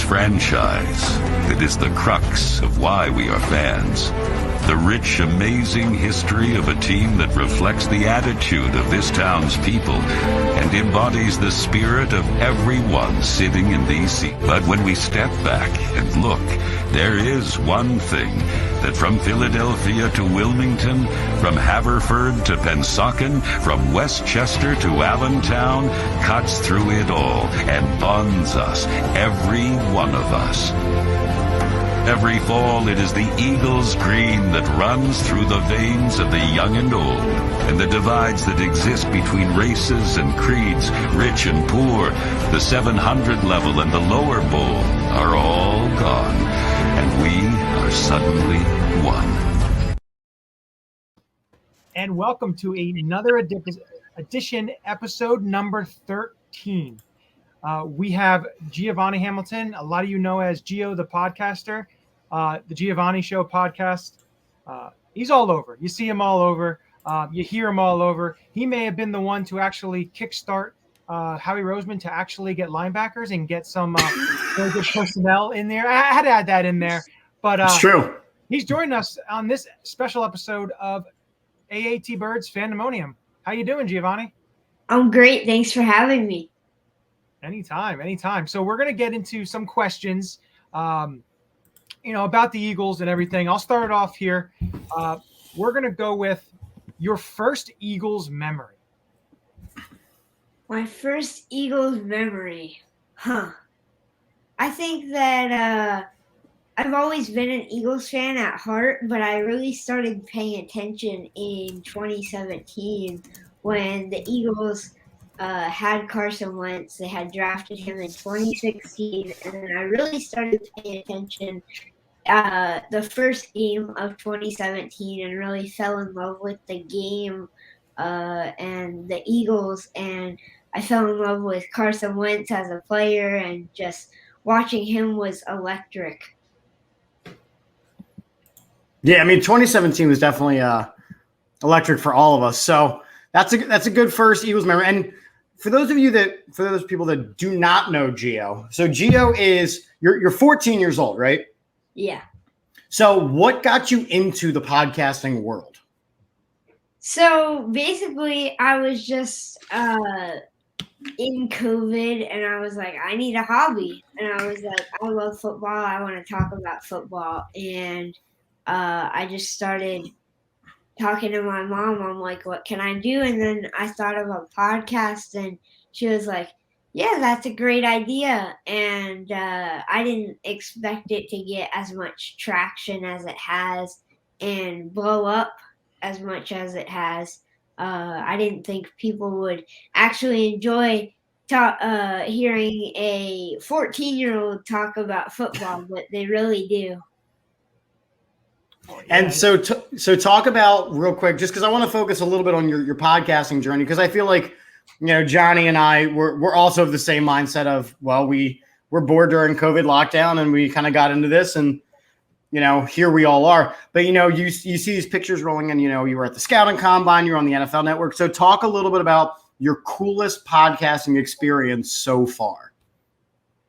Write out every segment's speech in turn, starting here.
franchise that is the crux of why we are fans. The rich, amazing history of a team that reflects the attitude of this town's people and embodies the spirit of everyone sitting in these seats. But when we step back and look, there is one thing that from Philadelphia to Wilmington, from Haverford to Pennsauken, from Westchester to Allentown, cuts through it all and bonds us, every one of us. Every fall, it is the Eagles green that runs through the veins of the young and old, and the divides that exist between races and creeds, rich and poor, the 700 level and the lower bowl are all gone, and we are suddenly one. And welcome to another edition, episode number 13. We have Giovanni Hamilton. A lot of you know as Gio the podcaster. The Giovanni Show podcast. He's all over. You see him all over. You hear him all over. He may have been the one to actually kickstart Howie Roseman to actually get linebackers and get some very good personnel in there. I had to add that in there. But it's true. He's joining us on this special episode of Aatbirds Fandemonium. How you doing, Giovanni? I'm great. Thanks for having me. Anytime. So we're going to get into some questions, about the Eagles and everything. I'll start it off here. We're going to go with your first Eagles memory. My first Eagles memory. I think that I've always been an Eagles fan at heart, but I really started paying attention in 2017 when the Eagles had Carson Wentz. They had drafted him in 2016, and then I really started paying attention the first game of 2017 and really fell in love with the game and the Eagles, and I fell in love with Carson Wentz as a player, and just watching him was electric. Yeah, I mean, 2017 was definitely electric for all of us. So that's a good first Eagles memory. And for those people that do not know Gio, so Gio is you're 14 years old, right? Yeah. So what got you into the podcasting world? So basically, I was just in COVID, and I was like, I need a hobby. And I was like, I love football. I want to talk about football. And I just started talking to my mom. I'm like, what can I do? And then I thought of a podcast, and she was like, yeah, that's a great idea. And I didn't expect it to get as much traction as it has and blow up as much as it has. I didn't think people would actually enjoy hearing a 14-year-old talk about football, but they really do. And so talk about real quick, just because I want to focus a little bit on your podcasting journey, because I feel like, Johnny and I we're also of the same mindset of, well, we were bored during COVID lockdown and we kind of got into this, and here we all are. But you see these pictures rolling in. You were at the Scouting Combine, you were on the NFL Network. So talk a little bit about your coolest podcasting experience so far.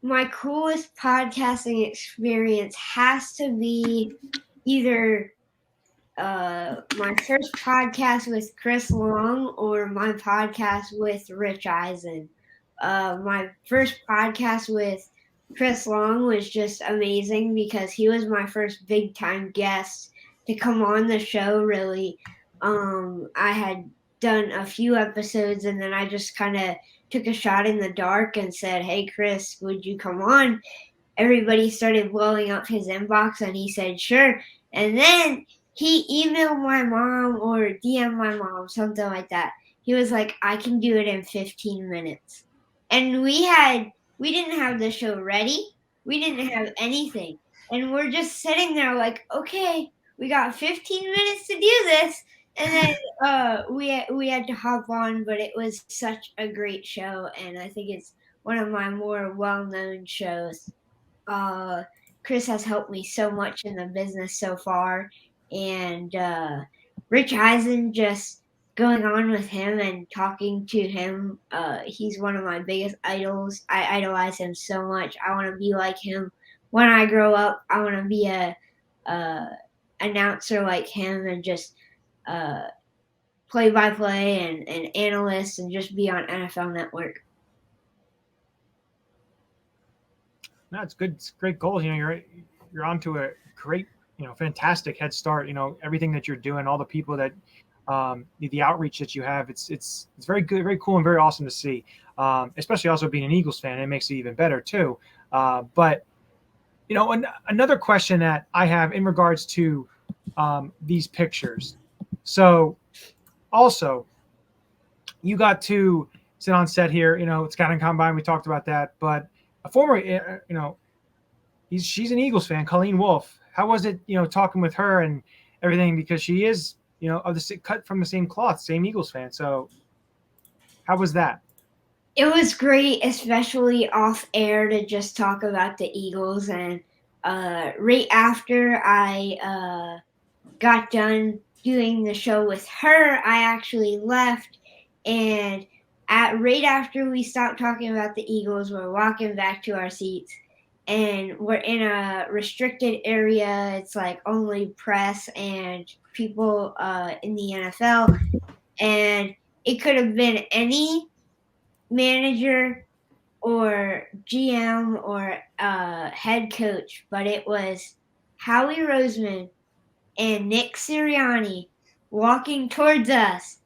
My coolest podcasting experience has to be either my first podcast with Chris Long or my podcast with Rich Eisen. My first podcast with Chris Long was just amazing because he was my first big time guest to come on the show, really. I had done a few episodes, and then I just kind of took a shot in the dark and said, hey, Chris, would you come on? Everybody started blowing up his inbox, and he said, sure. And then he emailed my mom or DM'd my mom, something like that. He was like, I can do it in 15 minutes. And we didn't have the show ready. We didn't have anything. And we're just sitting there like, okay, we got 15 minutes to do this. And then we had to hop on, but it was such a great show. And I think it's one of my more well-known shows. Chris has helped me so much in the business so far. And Rich Eisen just going on with him and talking to him. He's one of my biggest idols. I idolize him so much. I want to be like him. When I grow up, I want to be a announcer like him and just play-by-play and analyst and just be on NFL Network. No, it's good. It's great goals. You're onto a great, fantastic head start. Everything that you're doing, all the people that the outreach that you have, it's very good, very cool, and very awesome to see. Especially also being an Eagles fan, it makes it even better too. But another question that I have in regards to these pictures. So, also, you got to sit on set here. It's Scouting Combine. We talked about that, but a former, she's an Eagles fan, Colleen Wolfe. How was it, talking with her and everything? Because she is, cut from the same cloth, same Eagles fan. So how was that? It was great, especially off air, to just talk about the Eagles. And right after I got done doing the show with her, I actually left. And right after we stopped talking about the Eagles, we're walking back to our seats. And we're in a restricted area. It's like only press and people in the NFL. And it could have been any manager or GM or head coach, but it was Howie Roseman and Nick Sirianni walking towards us.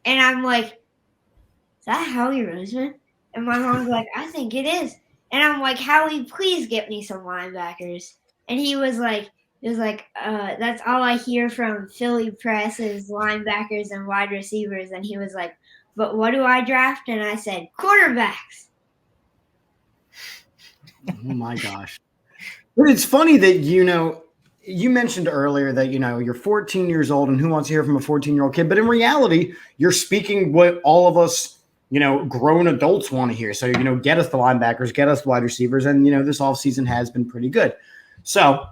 And I'm like, is that Howie Roseman? And my mom's like, I think it is. And I'm like, Howie, please get me some linebackers. And he was like, that's all I hear from Philly press is linebackers and wide receivers. And he was like, but what do I draft? And I said, quarterbacks. Oh my gosh. But it's funny that, you mentioned earlier that, you're 14 years old and who wants to hear from a 14-year-old kid? But in reality, you're speaking what all of us, grown adults want to hear. So, get us the linebackers, get us the wide receivers. And, this offseason has been pretty good. So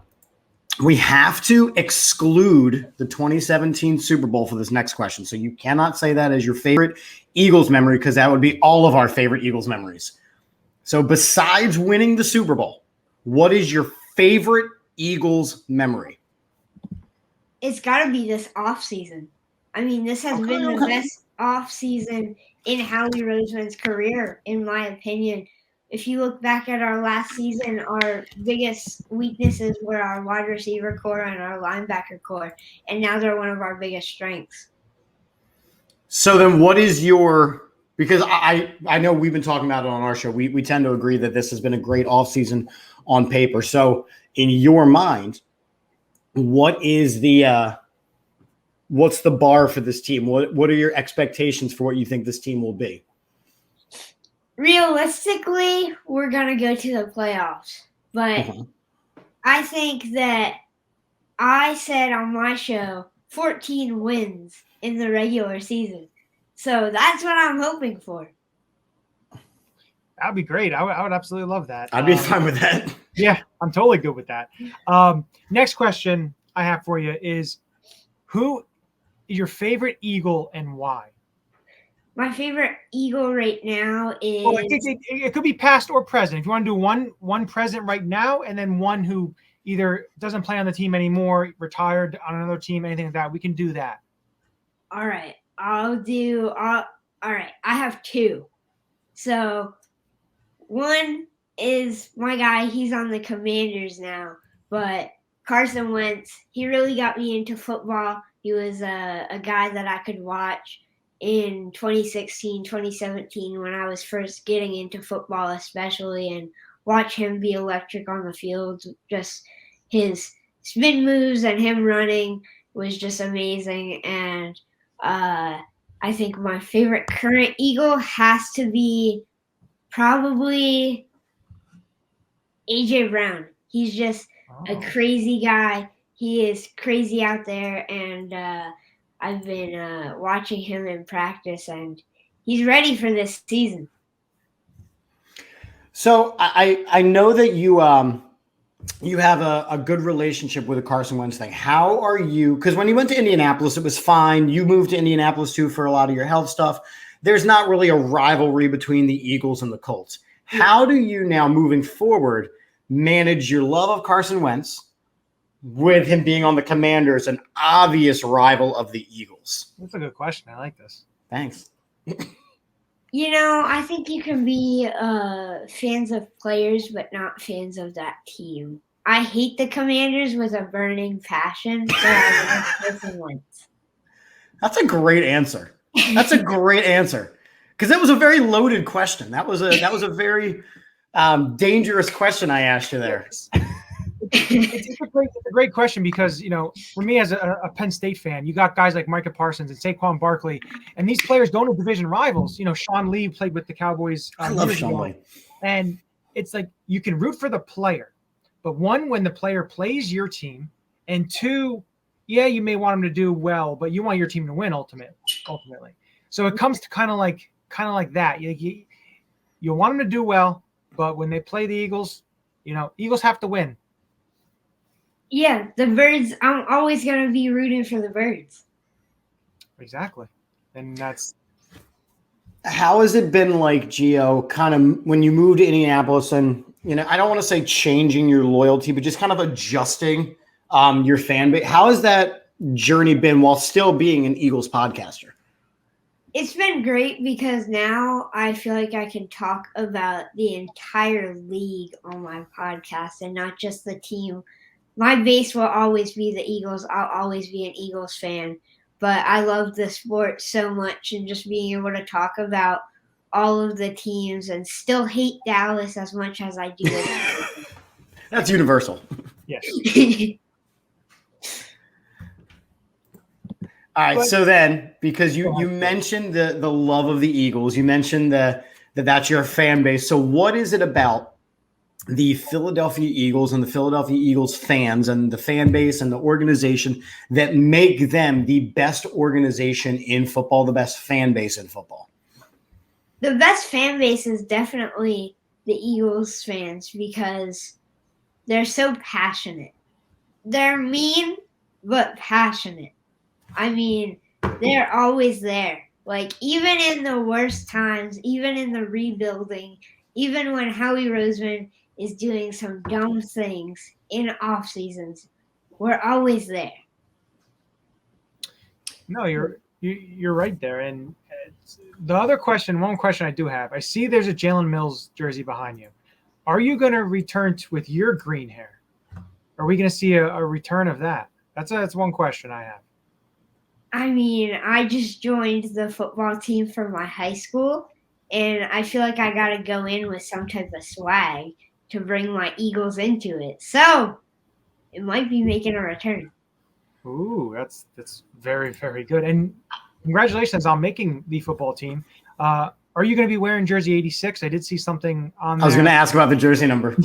we have to exclude the 2017 Super Bowl for this next question. So you cannot say that as your favorite Eagles memory, because that would be all of our favorite Eagles memories. So besides winning the Super Bowl, what is your favorite Eagles memory? It's got to be this offseason. I mean, this has been the best offseason in Howie Roseman's career, in my opinion. If you look back at our last season, our biggest weaknesses were our wide receiver core and our linebacker core, and now they're one of our biggest strengths. So then what is your – because I know we've been talking about it on our show. We tend to agree that this has been a great offseason on paper. So in your mind, what is the what's the bar for this team? What are your expectations for what you think this team will be? Realistically, we're going to go to the playoffs. But I think that I said on my show 14 wins in the regular season. So that's what I'm hoping for. That would be great. I would absolutely love that. I'd be fine with that. Yeah, I'm totally good with that. Next question I have for you is, who is your favorite Eagle and why? My favorite Eagle right now is... Well, it could be past or present. If you want to do one present right now and then one who either doesn't play on the team anymore, retired on another team, anything like that, we can do that. All right. All right. I have two. So one is my guy. He's on the Commanders now. But Carson Wentz, he really got me into football. He was a guy that I could watch in 2016, 2017 when I was first getting into football especially, and watch him be electric on the field. Just his spin moves and him running was just amazing. And I think my favorite current Eagle has to be probably A.J. Brown. He's just a crazy guy. He is crazy out there, and I've been watching him in practice, and he's ready for this season. So I know that you you have a good relationship with the Carson Wentz thing. How are you? Because when you went to Indianapolis, it was fine. You moved to Indianapolis too for a lot of your health stuff. There's not really a rivalry between the Eagles and the Colts. How do you now, moving forward, manage your love of Carson Wentz with him being on the Commanders, an obvious rival of the Eagles? That's a good question. I like this. Thanks. I think you can be fans of players, but not fans of that team. I hate the Commanders with a burning passion, but I love Carson Wentz. That's a great answer. That's a great answer, because that was a very loaded question. That was a very dangerous question I asked you there. It's a great question because, for me as a Penn State fan, you got guys like Micah Parsons and Saquon Barkley, and these players don't have division rivals. Sean Lee played with the Cowboys. I love Sean Lee. And it's like you can root for the player, but one, when the player plays your team, and two, yeah, you may want him to do well, but you want your team to win ultimately. So it comes to kind of like that. You want them to do well, but when they play the Eagles, Eagles have to win. Yeah, the Birds, I'm always going to be rooting for the Birds. Exactly. And that's... How has it been like, Gio, kind of when you moved to Indianapolis and, I don't want to say changing your loyalty, but just kind of adjusting your fan base? How has that journey been while still being an Eagles podcaster? It's been great because now I feel like I can talk about the entire league on my podcast and not just the team. My base will always be the Eagles. I'll always be an Eagles fan. But I love the sport so much, and just being able to talk about all of the teams and still hate Dallas as much as I do. That's universal. Yes. All right. So then, because you mentioned the love of the Eagles, you mentioned that's your fan base. So what is it about the Philadelphia Eagles and the Philadelphia Eagles fans and the fan base and the organization that make them the best organization in football, the best fan base in football? The best fan base is definitely the Eagles fans because they're so passionate. They're mean, but passionate. I mean, they're always there. Like, even in the worst times, even in the rebuilding, even when Howie Roseman is doing some dumb things in off seasons, we're always there. No, you're right there. And the other question, one question I do have, I see there's a Jalen Mills jersey behind you. Are you going to return with your green hair? Are we going to see a return of that? That's one question I have. I mean, I just joined the football team for my high school, and I feel like I got to go in with some type of swag to bring my Eagles into it. So it might be making a return. Ooh, that's very, very good. And congratulations on making the football team. Are you going to be wearing jersey 86? I did see something on there. I was going to ask about the jersey number.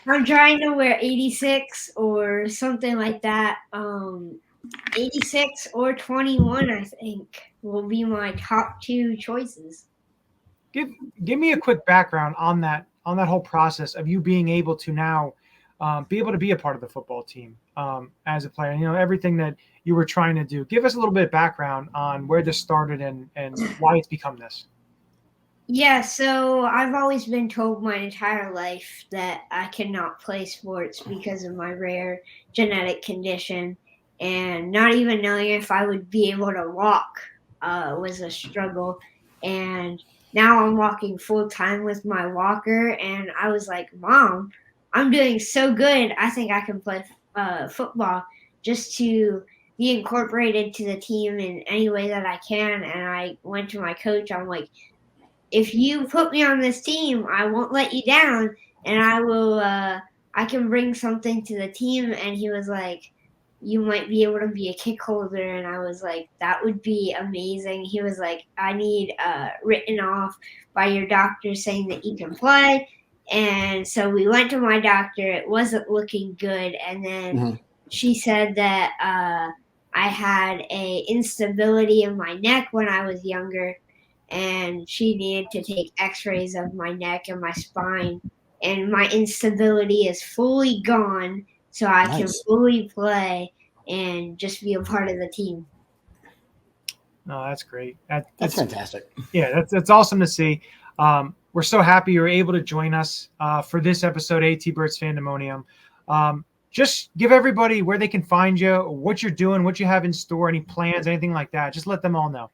I'm trying to wear 86 or something like that. 86 or 21, I think, will be my top two choices. Give me a quick background on that whole process of you being able to now be able to be a part of the football team as a player. Everything that you were trying to do. Give us a little bit of background on where this started and why it's become this. Yeah, so I've always been told my entire life that I cannot play sports because of my rare genetic condition. And not even knowing if I would be able to walk was a struggle. And now I'm walking full time with my walker. And I was like, Mom, I'm doing so good. I think I can play football just to be incorporated to the team in any way that I can. And I went to my coach. I'm like, if you put me on this team, I won't let you down. And I can bring something to the team. And he was like, you might be able to be a kick holder. And I was like, that would be amazing. He was like, I need written off by your doctor saying that you can play. And so we went to my doctor. It wasn't looking good. And then she said that I had a instability in my neck when I was younger. And she needed to take x-rays of my neck and my spine. and my instability is fully gone, so I can fully play and just be a part of the team. No, that's great. That's fantastic. Yeah, that's awesome to see. We're so happy you were able to join us for this episode, Aatbirds Fandemonium. Just give everybody where they can find you, what you're doing, what you have in store, any plans, anything like that. Just let them all know.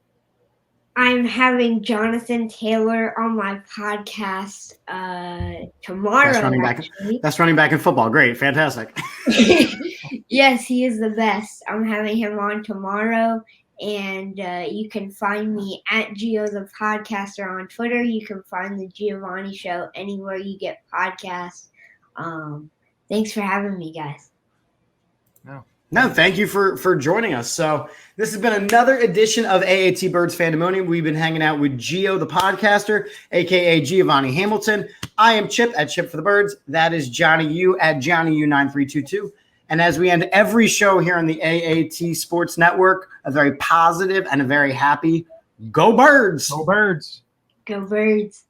I'm having Jonathan Taylor on my podcast tomorrow. Best running back in football. Great. Fantastic. Yes, he is the best. I'm having him on tomorrow. And you can find me at Gio the Podcaster on Twitter. You can find the Giovanni Show anywhere you get podcasts. Thanks for having me, guys. No, thank you for joining us. So this has been another edition of Aatbirds Fandemonium. We've been hanging out with Gio the Podcaster, a.k.a. Giovanni Hamilton. I am Chip at Chip for the Birds. That is Johnny U at Johnny U9322. And as we end every show here on the AAT Sports Network, a very positive and a very happy Go Birds! Go Birds! Go Birds!